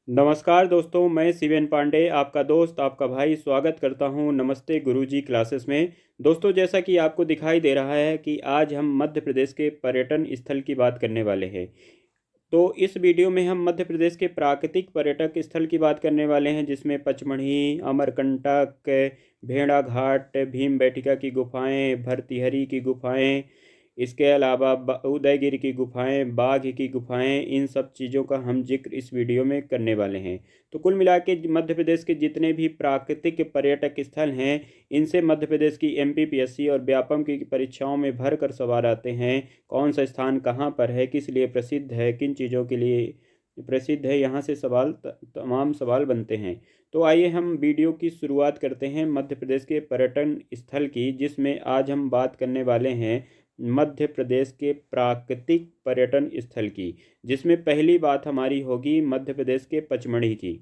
नमस्कार दोस्तों, मैं शिवेन पांडे आपका दोस्त आपका भाई स्वागत करता हूं नमस्ते गुरुजी क्लासेस में। दोस्तों, जैसा कि आपको दिखाई दे रहा है कि आज हम मध्य प्रदेश के पर्यटन स्थल की बात करने वाले हैं। तो इस वीडियो में हम मध्य प्रदेश के प्राकृतिक पर्यटक स्थल की बात करने वाले हैं, जिसमें पचमढ़ी, अमरकंटक, भेड़ा घाट, भीमबेटका की गुफाएं, भर्तृहरि की गुफाएं, इसके अलावा उदयगिरि की गुफाएं, बाघ की गुफाएं, इन सब चीज़ों का हम जिक्र इस वीडियो में करने वाले हैं। तो कुल मिला के मध्य प्रदेश के जितने भी प्राकृतिक पर्यटक स्थल हैं, इनसे मध्य प्रदेश की एमपीपीएससी और व्यापम की परीक्षाओं में भर कर सवाल आते हैं। कौन सा स्थान कहाँ पर है, किस लिए प्रसिद्ध है, किन चीज़ों के लिए प्रसिद्ध है, यहाँ से तमाम सवाल बनते हैं। तो आइए हम वीडियो की शुरुआत करते हैं मध्य प्रदेश के पर्यटन स्थल की, जिसमें आज हम बात करने वाले हैं मध्य प्रदेश के प्राकृतिक पर्यटन स्थल की, जिसमें पहली बात हमारी होगी मध्य प्रदेश के पचमढ़ी की।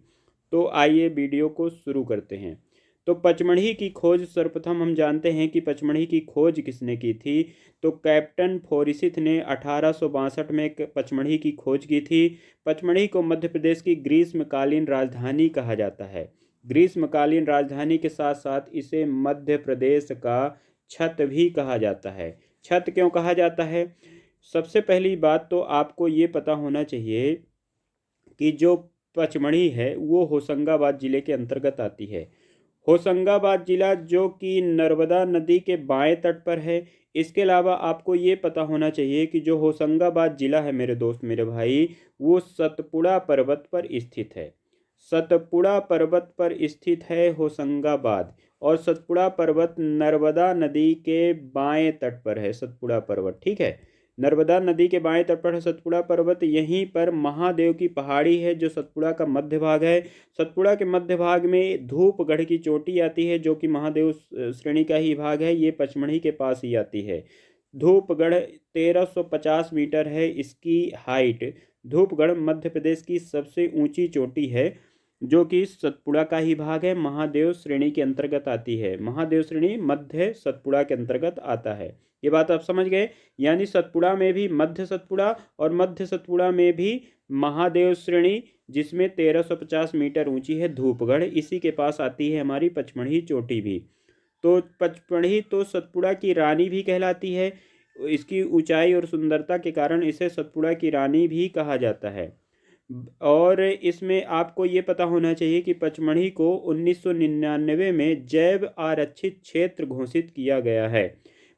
तो आइए वीडियो को शुरू करते हैं। तो पचमढ़ी की खोज सर्वप्रथम हम जानते हैं कि पचमढ़ी की खोज किसने की थी। तो कैप्टन फोरिसिथ ने 1862 में पचमढ़ी की खोज की थी। पचमढ़ी को मध्य प्रदेश की ग्रीष्मकालीन राजधानी कहा जाता है। ग्रीष्मकालीन राजधानी के साथ साथ इसे मध्य प्रदेश का छत भी कहा जाता है। छत क्यों कहा जाता है? सबसे पहली बात तो आपको ये पता होना चाहिए कि जो पचमढ़ी है वो होशंगाबाद जिले के अंतर्गत आती है। होशंगाबाद जिला जो कि नर्मदा नदी के बाएं तट पर है। इसके अलावा आपको ये पता होना चाहिए कि जो होशंगाबाद जिला है मेरे दोस्त मेरे भाई, वो सतपुड़ा पर्वत पर स्थित है। सतपुड़ा पर्वत पर स्थित है होशंगाबाद। और सतपुड़ा पर्वत नर्मदा नदी के बाएं तट पर है सतपुड़ा पर्वत, ठीक है। नर्मदा नदी के बाएं तट पर है सतपुड़ा पर्वत। यहीं पर महादेव की पहाड़ी है जो सतपुड़ा का मध्य भाग है। सतपुड़ा के मध्य भाग में धूपगढ़ की चोटी आती है जो कि महादेव श्रेणी का ही भाग है। ये पचमढ़ी के पास ही आती है। धूपगढ़ 1350 मीटर है इसकी हाइट। धूपगढ़ मध्य प्रदेश की सबसे ऊंची चोटी है जो कि सतपुड़ा का ही भाग है, महादेव श्रेणी के अंतर्गत आती है। महादेव श्रेणी मध्य सतपुड़ा के अंतर्गत आता है। ये बात आप समझ गए। यानी सतपुड़ा में भी मध्य सतपुड़ा और मध्य सतपुड़ा में भी महादेव श्रेणी, जिसमें 1350 मीटर ऊंची है धूपगढ़, इसी के पास आती है हमारी पचमढ़ी चोटी भी। तो पचमढ़ी तो सतपुड़ा की रानी भी कहलाती है। इसकी ऊंचाई और सुंदरता के कारण इसे सतपुड़ा की रानी भी कहा जाता है। और इसमें आपको ये पता होना चाहिए कि पचमढ़ी को 1999 में जैव आरक्षित क्षेत्र घोषित किया गया है।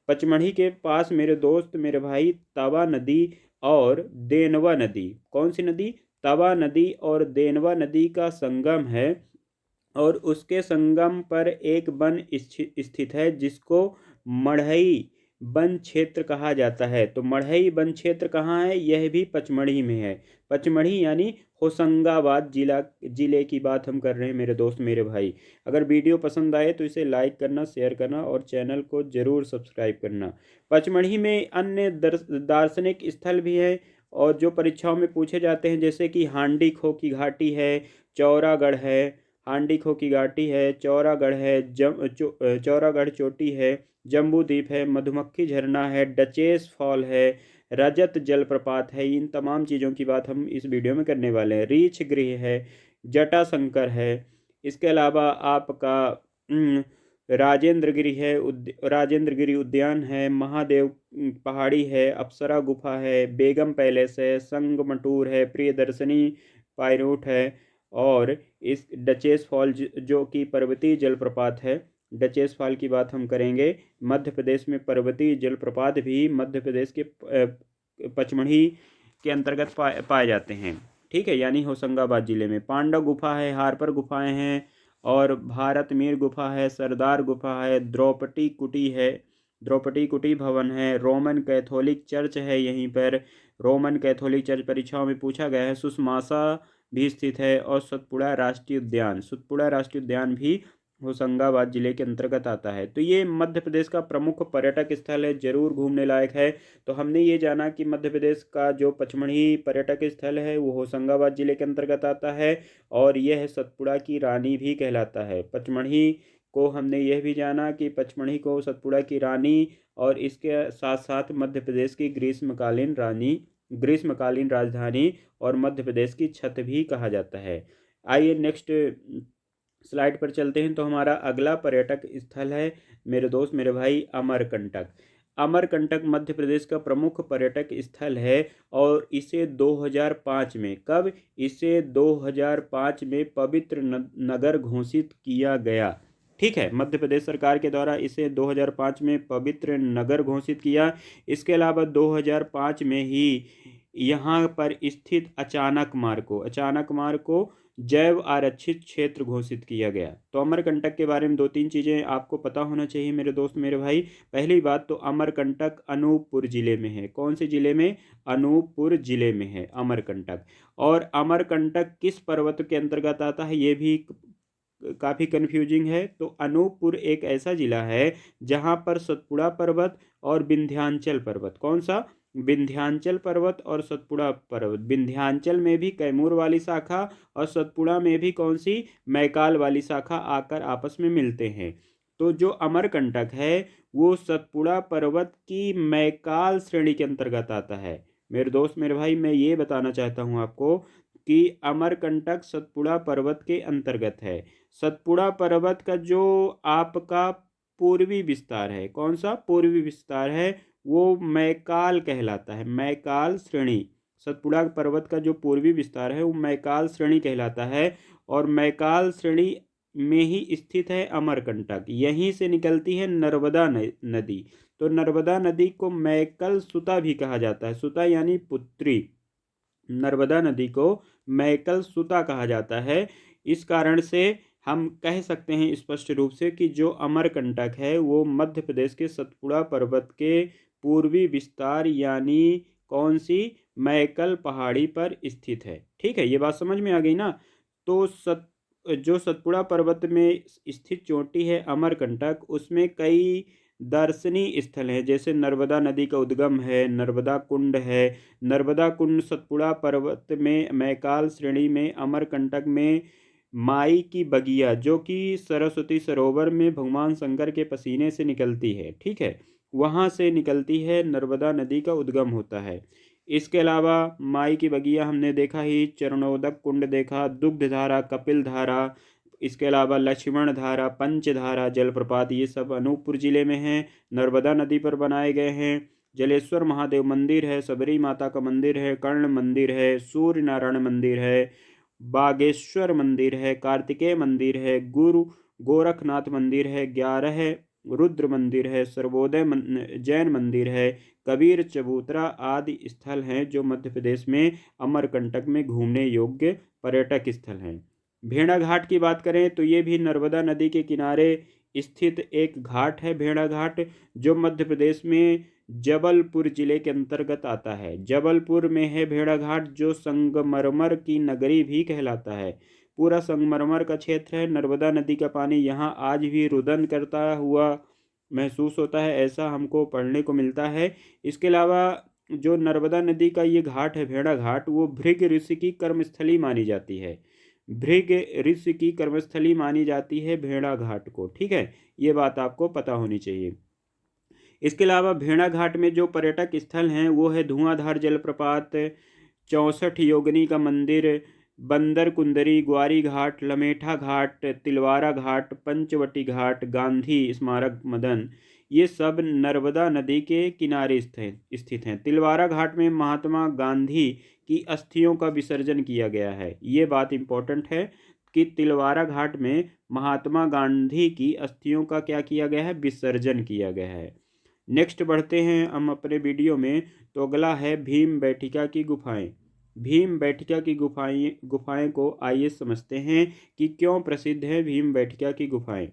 पचमढ़ी के पास मेरे दोस्त मेरे भाई तवा नदी और देनवा नदी, कौन सी नदी? तवा नदी और देनवा नदी का संगम है। और उसके संगम पर एक वन स्थित है जिसको मढ़ई वन क्षेत्र कहा जाता है। तो मढ़ई वन क्षेत्र कहाँ है? यह भी पचमढ़ी में है। पचमढ़ी यानी होशंगाबाद जिले की बात हम कर रहे हैं मेरे दोस्त मेरे भाई। अगर वीडियो पसंद आए तो इसे लाइक करना, शेयर करना और चैनल को जरूर सब्सक्राइब करना। पचमढ़ी में अन्य दार्शनिक स्थल भी हैं और जो परीक्षाओं में पूछे जाते हैं, जैसे कि हांडी खो की घाटी है, चौरागढ़ है। हांडी खो की घाटी है, चौरागढ़ है, चौरागढ़ चोटी है, जम्बू द्वीप है, मधुमक्खी झरना है, डचेस फॉल है, रजत जलप्रपात है। इन तमाम चीज़ों की बात हम इस वीडियो में करने वाले हैं। रीछ गृह है, जटाशंकर है। इसके अलावा आपका राजेंद्रगिरी है, राजेंद्रगिरी उद्यान है, महादेव पहाड़ी है, अप्सरा गुफा है, बेगम पैलेस है, संगमटूर है, प्रियदर्शनी पायरोट है। और इस डचेस फॉल जो कि पर्वतीय जलप्रपात है, डचेस फॉल की बात हम करेंगे। मध्य प्रदेश में पर्वतीय जलप्रपात भी मध्य प्रदेश के पचमढ़ी के अंतर्गत पाए जाते हैं, ठीक है। यानी होशंगाबाद जिले में पांडव गुफा है, हारपर गुफाएं हैं और भारत मीर गुफा है, सरदार गुफा है, द्रौपदी कुटी है, द्रौपदी कुटी भवन है, रोमन कैथोलिक चर्च है यहीं पर। रोमन कैथोलिक चर्च परीक्षाओं में पूछा गया है। सुषमासा भी स्थित है। और सतपुड़ा राष्ट्रीय उद्यान, सतपुड़ा राष्ट्रीय उद्यान भी होशंगाबाद जिले के अंतर्गत आता है। तो ये मध्य प्रदेश का प्रमुख पर्यटक स्थल है, जरूर घूमने लायक है। तो हमने ये जाना कि मध्य प्रदेश का जो पचमढ़ी पर्यटक स्थल है वो होशंगाबाद जिले के अंतर्गत आता है और यह सतपुड़ा की रानी भी कहलाता है। पचमढ़ी को हमने यह भी जाना कि पचमढ़ी को सतपुड़ा की रानी और इसके साथ साथ मध्य प्रदेश की ग्रीष्मकालीन रानी ग्रीष्मकालीन राजधानी और मध्य प्रदेश की छत भी कहा जाता है। आइए नेक्स्ट स्लाइड पर चलते हैं। तो हमारा अगला पर्यटक स्थल है मेरे दोस्त मेरे भाई अमरकंटक। अमरकंटक मध्य प्रदेश का प्रमुख पर्यटक स्थल है और इसे 2005 में कब इसे 2005 में पवित्र नगर घोषित किया गया। ठीक है, मध्य प्रदेश सरकार के द्वारा इसे 2005 में पवित्र नगर घोषित किया। इसके अलावा 2005 में ही यहाँ पर स्थित अचानक मार्ग को जैव आरक्षित क्षेत्र घोषित किया गया। तो अमरकंटक के बारे में दो तीन चीज़ें आपको पता होना चाहिए मेरे दोस्त मेरे भाई। पहली बात तो अमरकंटक अनूपपुर जिले में है। कौन से जिले में? अनूपपुर जिले में है अमरकंटक। और अमरकंटक किस पर्वत के अंतर्गत आता है ये भी काफ़ी कन्फ्यूजिंग है। तो अनूपपुर एक ऐसा जिला है जहाँ पर सतपुड़ा पर्वत और विंध्याचल पर्वत, कौन सा? विंध्याचल पर्वत और सतपुड़ा पर्वत। विंध्याचल में भी कैमूर वाली शाखा और सतपुड़ा में भी कौन सी? मैकाल वाली शाखा आकर आपस में मिलते हैं। तो जो अमरकंटक है वो सतपुड़ा पर्वत की मैकाल श्रेणी के अंतर्गत आता है। मेरे दोस्त मेरे भाई, मैं ये बताना चाहता हूँ आपको कि अमरकंटक सतपुड़ा पर्वत के अंतर्गत है। सतपुड़ा पर्वत का जो आपका पूर्वी विस्तार है, कौन सा पूर्वी विस्तार है? वो मैकाल कहलाता है, मैकाल श्रेणी। सतपुड़ा पर्वत का जो पूर्वी विस्तार है वो मैकाल श्रेणी कहलाता है और मैकाल श्रेणी में ही स्थित है अमरकंटक। यहीं से निकलती है नर्मदा नदी। तो नर्मदा नदी को मैकल सुता भी कहा जाता है। सुता यानी पुत्री। नर्मदा नदी को मैकल सुता कहा जाता है। इस कारण से हम कह सकते हैं स्पष्ट रूप से कि जो अमरकंटक है वो मध्य प्रदेश के सतपुड़ा पर्वत के पूर्वी विस्तार यानी कौन सी? मैकल पहाड़ी पर स्थित है। ठीक है, ये बात समझ में आ गई ना। तो जो सतपुड़ा पर्वत में स्थित चोटी है अमरकंटक, उसमें कई दर्शनीय स्थल हैं, जैसे नर्मदा नदी का उद्गम है, नर्मदा कुंड है। नर्मदा कुंड सतपुड़ा पर्वत में मैकाल श्रेणी में अमरकंटक में माई की बगिया जो कि सरस्वती सरोवर में भगवान शंकर के पसीने से निकलती है। ठीक है, वहाँ से निकलती है, नर्मदा नदी का उद्गम होता है। इसके अलावा माई की बगिया हमने देखा ही, चरणोदक कुंड देखा, दुग्ध धारा, कपिल धारा, इसके अलावा लक्ष्मण धारा, पंचधारा जलप्रपात, ये सब अनूपपुर जिले में हैं, नर्मदा नदी पर बनाए गए हैं। जलेश्वर महादेव मंदिर है, सबरी माता का मंदिर है, कर्ण मंदिर है, सूर्य नारायण मंदिर है, बागेश्वर मंदिर है, कार्तिकेय मंदिर है, गुरु गोरखनाथ मंदिर है, 11 रुद्र मंदिर है, सर्वोदय जैन मंदिर है, कबीर चबूतरा आदि स्थल हैं जो मध्य प्रदेश में अमरकंटक में घूमने योग्य पर्यटक स्थल हैं। भेड़ा घाट की बात करें तो ये भी नर्मदा नदी के किनारे स्थित एक घाट है। भेड़ा घाट जो मध्य प्रदेश में जबलपुर जिले के अंतर्गत आता है। जबलपुर में है भेड़ा घाट जो संगमरमर की नगरी भी कहलाता है। पूरा संगमरमर का क्षेत्र है। नर्मदा नदी का पानी यहाँ आज भी रुदन करता हुआ महसूस होता है, ऐसा हमको पढ़ने को मिलता है। इसके अलावा जो नर्मदा नदी का ये घाट है भेड़ा घाट, वो भृग ऋषि की कर्मस्थली मानी जाती है। भृग ऋषि की कर्मस्थली मानी जाती है भेड़ा घाट को। ठीक है, ये बात आपको पता होनी चाहिए। इसके अलावा भेड़ा घाट में जो पर्यटक स्थल हैं वो है धुआंधार जलप्रपात, 64 योगिनी का मंदिर, बंदर कुंदरी, ग्वारी घाट, लमेठा घाट, तिलवारा घाट, पंचवटी घाट, गांधी स्मारक मदन, ये सब नर्मदा नदी के किनारे स्थित हैं। तिलवारा घाट में महात्मा गांधी की अस्थियों का विसर्जन किया गया है। ये बात इम्पोर्टेंट है कि तिलवारा घाट में महात्मा गांधी की अस्थियों का क्या किया गया है? विसर्जन किया गया है। नेक्स्ट बढ़ते हैं हम अपने वीडियो में। तो अगला है भीम बैठिका की गुफाएं। भीम बैठिका की गुफाएं को आइए समझते हैं कि क्यों प्रसिद्ध है भीम बैठिका की गुफाएं।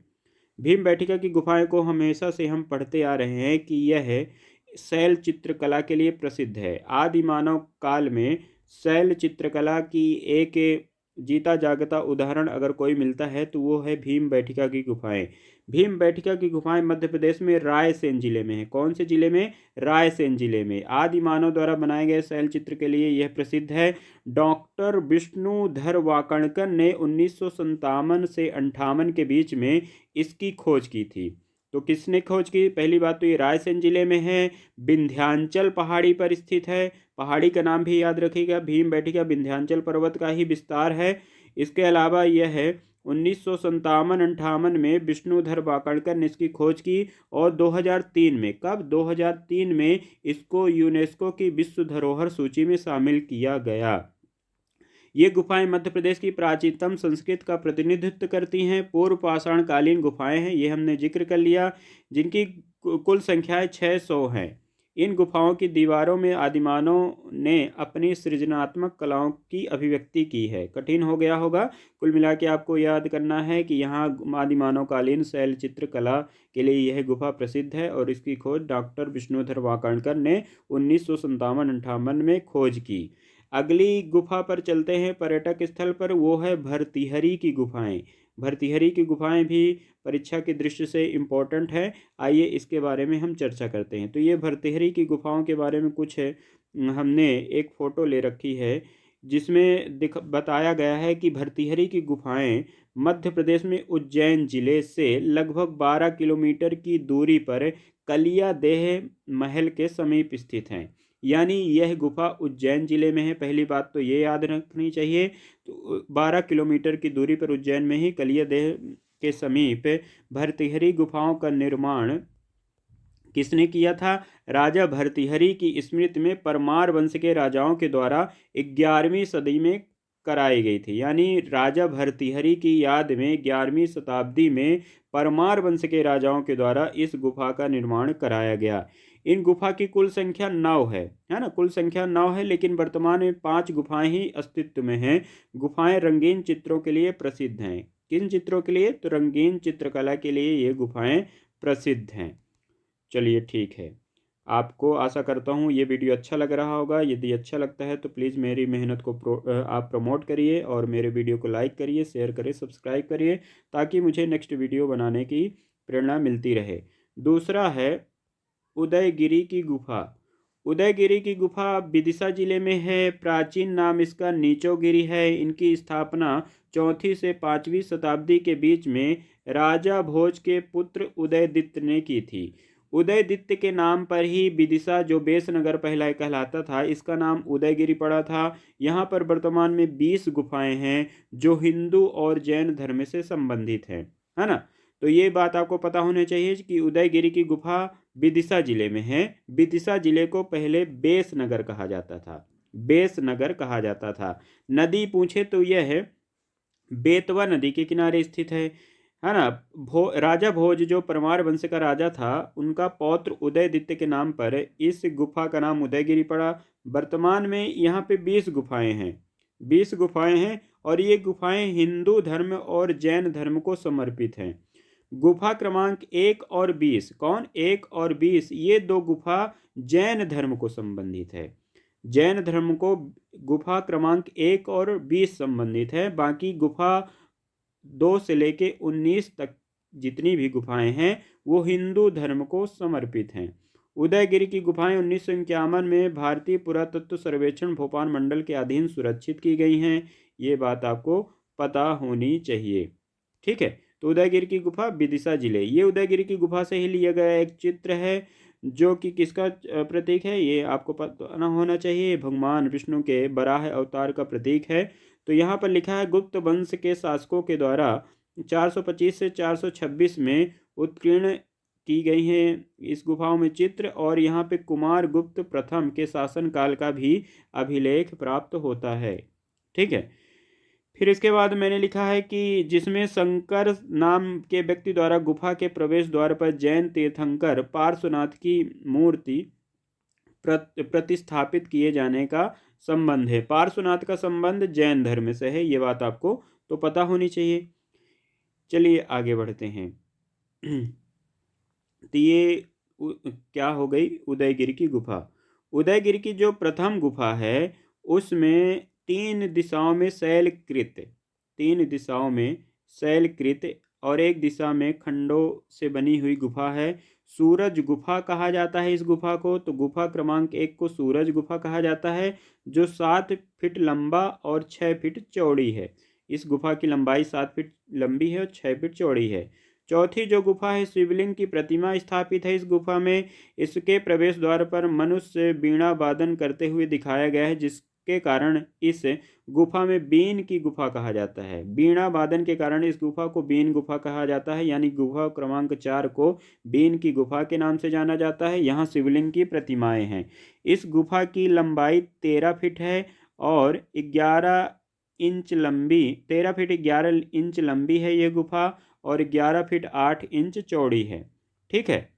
भीम बैठिका की गुफाएं को हमेशा से हम पढ़ते आ रहे हैं कि यह शैल चित्रकला के लिए प्रसिद्ध है। आदि मानव काल में शैल चित्रकला की एक जीता जागता उदाहरण अगर कोई मिलता है तो वो है भीम बैठिका की गुफाएं। भीम बैठिका की गुफाएं मध्य प्रदेश में रायसेन जिले में है। कौन से जिले में? रायसेन जिले में। आदि मानव द्वारा बनाए गए शैल चित्र के लिए यह प्रसिद्ध है। डॉक्टर विष्णुधर वाकणकर ने 1957 से 58 के बीच में इसकी खोज की थी। तो किसने खोज की? पहली बात तो ये रायसेन जिले में है, विंध्याचल पहाड़ी पर स्थित है। पहाड़ी का नाम भी याद रखिएगा, भीमबेटका विंध्याचल पर्वत का ही विस्तार है। इसके अलावा यह है 1957-58 में विष्णुधर वाकणकर ने इसकी खोज की और 2003 में, कब? 2003 में इसको यूनेस्को की विश्व धरोहर सूची में शामिल किया गया। ये गुफाएं मध्य प्रदेश की प्राचीनतम संस्कृति का प्रतिनिधित्व करती हैं। पूर्व पाषाण कालीन गुफाएं हैं, ये हमने जिक्र कर लिया, जिनकी कुल संख्या 600 है। इन गुफाओं की दीवारों में आदिमानव ने अपनी सृजनात्मक कलाओं की अभिव्यक्ति की है। कठिन हो गया होगा, कुल मिला के आपको याद करना है कि यहाँ आदिमानवकालीन शैल चित्र कला के लिए यह गुफा प्रसिद्ध है और इसकी खोज डॉक्टर विष्णुधर वाकणकर ने 1957-58 में खोज की। अगली गुफा पर चलते हैं, पर्यटक स्थल पर, वो है भर्तृहरि की गुफाएं। भर्तृहरि की गुफाएं भी परीक्षा की दृष्टि से इम्पोर्टेंट है। आइए इसके बारे में हम चर्चा करते हैं। तो ये भर्तृहरि की गुफाओं के बारे में कुछ है, हमने एक फ़ोटो ले रखी है जिसमें बताया गया है कि भर्तृहरि की गुफाएं मध्य प्रदेश में उज्जैन जिले से लगभग 12 किलोमीटर की दूरी पर कलिया देह महल के समीप स्थित हैं। यानी यह गुफा उज्जैन जिले में है, पहली बात तो ये याद रखनी चाहिए। तो 12 किलोमीटर की दूरी पर उज्जैन में ही कलिया देह के समीप भर्तृहरि गुफाओं का निर्माण किसने किया था? राजा भर्तृहरि की स्मृति में परमार वंश के राजाओं के द्वारा 11वीं सदी में कराई गई थी। यानी राजा भर्तृहरि की याद में 11वीं शताब्दी में परमार वंश के राजाओं के द्वारा इस गुफा का निर्माण कराया गया। इन गुफा की कुल संख्या 9 है ना? कुल संख्या 9 है, लेकिन वर्तमान में 5 गुफाएं ही अस्तित्व में हैं। गुफाएं रंगीन चित्रों के लिए प्रसिद्ध हैं। किन चित्रों के लिए? तो रंगीन चित्रकला के लिए ये गुफाएं प्रसिद्ध हैं। चलिए ठीक है, आपको आशा करता हूँ ये वीडियो अच्छा लग रहा होगा। यदि अच्छा लगता है तो प्लीज़ मेरी मेहनत को आप प्रमोट करिए और मेरे वीडियो को लाइक करिए, शेयर करिए, सब्सक्राइब करिए, ताकि मुझे नेक्स्ट वीडियो बनाने की प्रेरणा मिलती रहे। दूसरा है उदयगिरी की गुफा। उदयगिरी की गुफा विदिशा जिले में है। प्राचीन नाम इसका नीचोगिरी है। इनकी स्थापना 4वीं से 5वीं शताब्दी के बीच में राजा भोज के पुत्र उदयदित्य ने की थी। उदयदित्य के नाम पर ही विदिशा, जो बेसनगर पहला कहलाता था, इसका नाम उदयगिरी पड़ा था। यहाँ पर वर्तमान में 20 गुफाएं हैं जो हिंदू और जैन धर्म से संबंधित हैं, है ना? तो ये बात आपको पता होनी चाहिए कि उदयगिरी की गुफा विदिशा जिले में है। विदिशा जिले को पहले बेसनगर कहा जाता था, बेसनगर कहा जाता था। नदी पूछे तो यह है बेतवा नदी के किनारे स्थित है ना? राजा भोज जो परमार वंश का राजा था, उनका पौत्र उदयदित्य के नाम पर इस गुफा का नाम उदयगिरी पड़ा। वर्तमान में यहाँ पे 20 गुफाएं हैं, 20 गुफाएं हैं और ये गुफाएं हिंदू धर्म और जैन धर्म को समर्पित हैं। गुफा क्रमांक 1 और 20, कौन? 1 और 20, ये दो गुफा जैन धर्म को संबंधित है। जैन धर्म को गुफा क्रमांक 1 और 20 संबंधित है। बाकी गुफा 2 से लेके 19 तक जितनी भी गुफाएं हैं वो हिंदू धर्म को समर्पित हैं। उदयगिरी की गुफाएं 1951 में भारतीय पुरातत्व सर्वेक्षण भोपाल मंडल के अधीन सुरक्षित की गई हैं। ये बात आपको पता होनी चाहिए, ठीक है? तो उदयगिरी की गुफा विदिशा जिले, ये उदयगिरी की गुफा से ही लिया गया एक चित्र है जो कि किसका प्रतीक है, ये आपको पता होना चाहिए। भगवान विष्णु के बराह अवतार का प्रतीक है। तो यहाँ पर लिखा है गुप्त वंश के शासकों के द्वारा 425 से 426 में उत्कीर्ण की गई हैं इस गुफाओं में चित्र, और यहाँ पे कुमार गुप्त प्रथम के शासनकाल का भी अभिलेख प्राप्त होता है, ठीक है? फिर इसके बाद मैंने लिखा है कि जिसमें शंकर नाम के व्यक्ति द्वारा गुफा के प्रवेश द्वार पर जैन तीर्थंकर पार्श्वनाथ की मूर्ति प्रतिस्थापित किए जाने का संबंध है। पार्श्वनाथ का संबंध जैन धर्म से है, ये बात आपको तो पता होनी चाहिए। चलिए आगे बढ़ते हैं। तो ये क्या हो गई? उदयगिरी की गुफा। उदयगिरी की जो प्रथम गुफा है उसमें 3 दिशाओं में शैलकृत, 3 दिशाओं में शैलकृत और एक दिशा में खंडों से बनी हुई गुफा है। सूरज गुफा कहा जाता है इस गुफा को। तो गुफा क्रमांक 1 को सूरज गुफा कहा जाता है, जो 7 फीट लंबा और 6 फीट चौड़ी है। इस गुफा की लंबाई 7 फीट लंबी है और 6 फीट चौड़ी है। चौथी जो गुफा है, शिवलिंग की प्रतिमा स्थापित है इस गुफा में। इसके प्रवेश द्वार पर मनुष्य बीणा वादन करते हुए दिखाया गया है, जिसके कारण इस गुफा में बीन की गुफा कहा जाता है। बीणा वादन के कारण इस गुफा को बीन गुफा कहा जाता है, यानी गुफा क्रमांक 4 को बीन की गुफा के नाम से जाना जाता है। यहाँ शिवलिंग की प्रतिमाएं हैं। इस गुफा की लंबाई 13 फीट है और 13 फीट 11 इंच लंबी है ये गुफा, और 11 फीट 8 इंच चौड़ी है। ठीक है।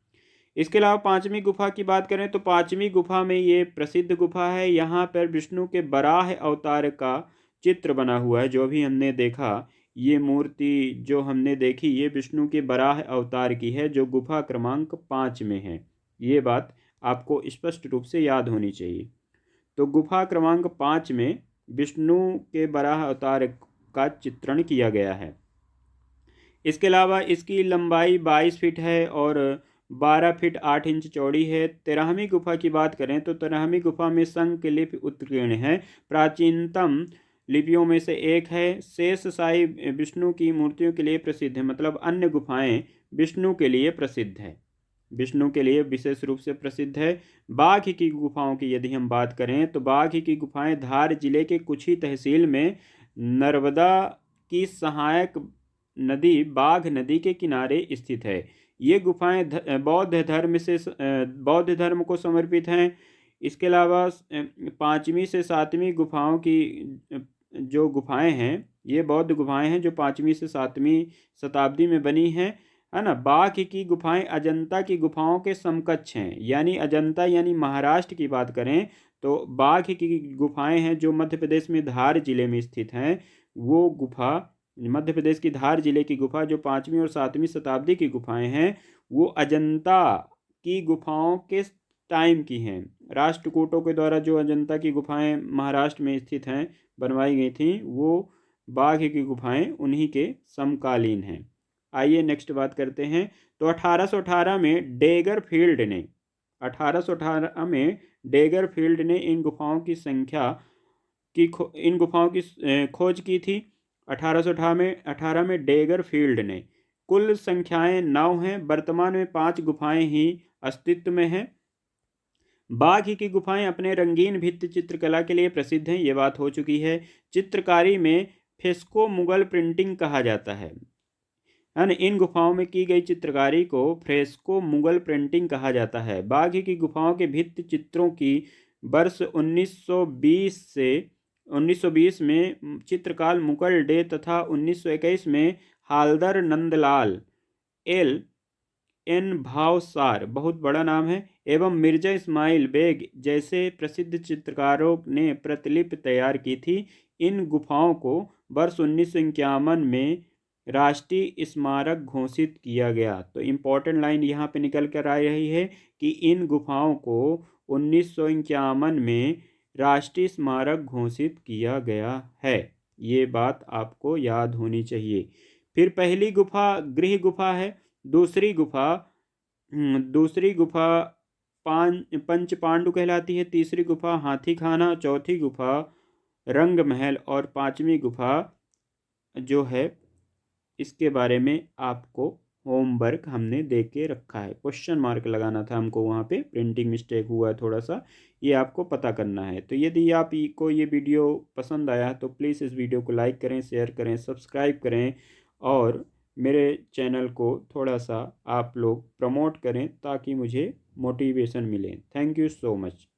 इसके अलावा पांचवी गुफा की बात करें तो पांचवी गुफा में ये प्रसिद्ध गुफा है। यहाँ पर विष्णु के बराह अवतार का चित्र बना हुआ है। जो भी हमने देखा, ये मूर्ति जो हमने देखी, ये विष्णु के बराह अवतार की है, जो गुफा क्रमांक 5 में है। ये बात आपको स्पष्ट रूप से याद होनी चाहिए। तो गुफा क्रमांक 5 में विष्णु के बराह अवतार का चित्रण किया गया है। इसके अलावा इसकी लंबाई 22 फीट है और 12 फीट 8 इंच चौड़ी है। 13वीं गुफा की बात करें तो 13वीं गुफा में शंख लिपि उत्कीर्ण है, प्राचीनतम लिपियों में से एक है। शेष शाही विष्णु की मूर्तियों के लिए प्रसिद्ध है, मतलब अन्य गुफाएं विष्णु के लिए प्रसिद्ध है, विष्णु के लिए विशेष रूप से प्रसिद्ध है। बाघ की गुफाओं की यदि हम बात करें तो बाघ की गुफाएं धार जिले के कुछी तहसील में नर्मदा की सहायक नदी बाघ नदी के किनारे स्थित है। ये गुफाएं बौद्ध धर्म को समर्पित हैं। इसके अलावा 5वीं से 7वीं गुफाओं की जो गुफाएं हैं, ये बौद्ध गुफाएं हैं जो 5वीं से 7वीं शताब्दी में बनी हैं, है ना। बाघ की गुफाएं अजंता की गुफाओं के समकक्ष हैं, यानी अजंता यानी महाराष्ट्र की बात करें तो बाघ की गुफाएं हैं जो मध्य प्रदेश में धार जिले में स्थित हैं। वो गुफा मध्य प्रदेश की धार जिले की गुफा जो 5वीं और 7वीं शताब्दी की गुफाएं हैं, वो अजंता की गुफाओं के टाइम की हैं। राष्ट्रकूटों के द्वारा जो अजंता की गुफाएं महाराष्ट्र में स्थित हैं, बनवाई गई थी, वो बाघ की गुफाएं उन्हीं के समकालीन हैं। आइए नेक्स्ट बात करते हैं। तो 1818 में डेगरफील्ड ने 1818 में डेगरफील्ड ने इन गुफाओं की खोज की थी। 1818 में डेगरफील्ड ने। कुल संख्याएं 9 हैं। वर्तमान में 5 गुफाएं ही अस्तित्व में हैं। बाघ की गुफाएं अपने रंगीन भित्ति चित्रकला के लिए प्रसिद्ध हैं, ये बात हो चुकी है। चित्रकारी में फ्रेस्को मुगल प्रिंटिंग कहा जाता है ना। इन गुफाओं में की गई चित्रकारी को फ्रेस्को मुगल प्रिंटिंग कहा जाता है। बाघ की गुफाओं के भित्ति चित्रों की वर्ष 1920 में चित्रकार मुकुल डे तथा 1921 में हालदर नंदलाल एल एन भावसार, बहुत बड़ा नाम है, एवं मिर्जा इस्माइल बेग जैसे प्रसिद्ध चित्रकारों ने प्रतिलिपि तैयार की थी। इन गुफाओं को वर्ष 1951 में राष्ट्रीय स्मारक घोषित किया गया। तो इम्पोर्टेंट लाइन यहाँ पे निकल कर आ रही है कि इन गुफाओं को 1951 में राष्ट्रीय स्मारक घोषित किया गया है। ये बात आपको याद होनी चाहिए। फिर पहली गुफा गृह गुफा है। दूसरी गुफा पंच पांडु कहलाती है। तीसरी गुफा हाथी खाना, चौथी गुफा रंग महल, और 5वीं गुफा जो है, इसके बारे में आपको होमवर्क हमने दे के रखा है। क्वेश्चन मार्क लगाना था हमको, वहाँ पे प्रिंटिंग मिस्टेक हुआ है थोड़ा सा, ये आपको पता करना है। तो यदि आपको ये वीडियो पसंद आया तो प्लीज़ इस वीडियो को लाइक करें, शेयर करें, सब्सक्राइब करें, और मेरे चैनल को थोड़ा सा आप लोग प्रमोट करें ताकि मुझे मोटिवेशन मिले। Thank you so much.